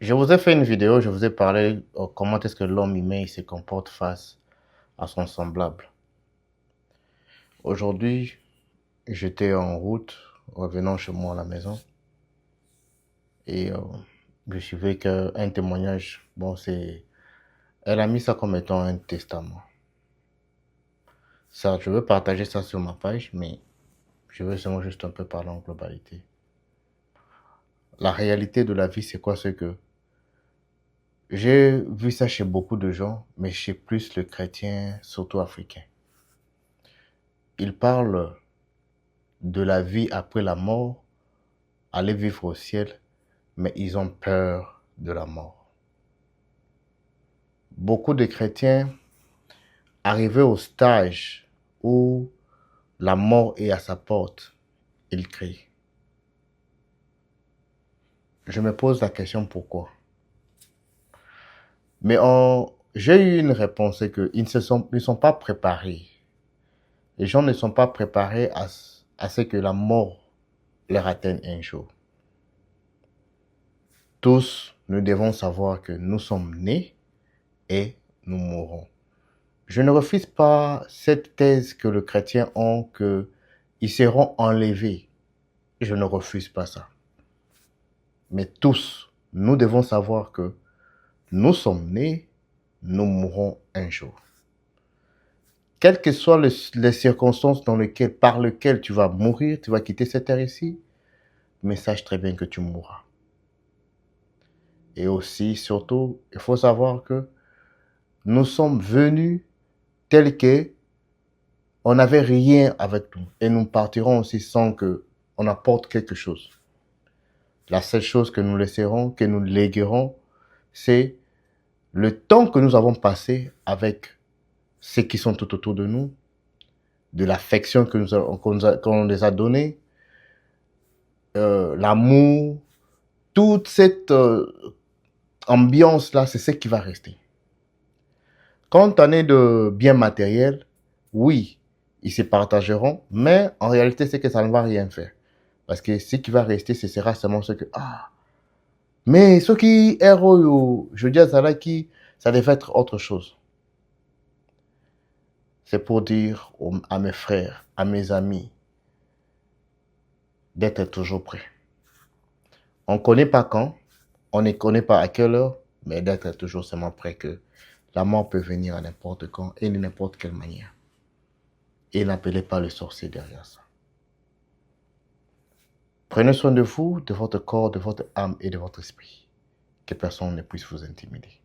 Je vous ai fait une vidéo, je vous ai parlé comment est-ce que l'homme humain se comporte face à son semblable. Aujourd'hui, j'étais en route, revenant chez moi à la maison, et je suivais qu'un témoignage, bon, elle a mis ça comme étant un testament. Ça, je veux partager ça sur ma page, mais je veux seulement juste un peu parler en globalité. La réalité de la vie, c'est quoi? C'est que j'ai vu ça chez beaucoup de gens, mais chez plus le chrétien, surtout africain. Ils parlent de la vie après la mort, aller vivre au ciel, mais ils ont peur de la mort. Beaucoup de chrétiens, arrivés au stage où la mort est à sa porte, ils crient. Je me pose la question pourquoi. Mais j'ai eu une réponse, c'est qu'ils ne sont pas préparés. Les gens ne sont pas préparés à ce que la mort leur atteigne un jour. Tous, nous devons savoir que nous sommes nés et nous mourrons. Je ne refuse pas cette thèse que les chrétiens ont, qu'ils seront enlevés. Je ne refuse pas ça. Mais tous, nous devons savoir que nous sommes nés, nous mourrons un jour. Quelles que soient les circonstances par lesquelles tu vas mourir, tu vas quitter cette terre ici, mais sache très bien que tu mourras. Et aussi, surtout, il faut savoir que nous sommes venus tels que on n'avait rien avec nous. Et nous partirons aussi sans que on apporte quelque chose. La seule chose que nous laisserons, que nous léguerons, c'est le temps que nous avons passé avec ceux qui sont tout autour de nous, de l'affection qu'on les a donnée, l'amour, toute cette ambiance-là, c'est ce qui va rester. Quand on est de biens matériels, oui, ils se partageront, mais en réalité, c'est que ça ne va rien faire. Parce que ce qui va rester, ce sera seulement ce que, mais ce qui est héros, je dis à ça qui, ça devait être autre chose. C'est pour dire à mes frères, à mes amis, d'être toujours prêts. On ne connaît pas quand, on ne connaît pas à quelle heure, mais d'être toujours seulement prêt que la mort peut venir à n'importe quand et de n'importe quelle manière. Et n'appelez pas le sorcier derrière ça. Prenez soin de vous, de votre corps, de votre âme et de votre esprit. Que personne ne puisse vous intimider.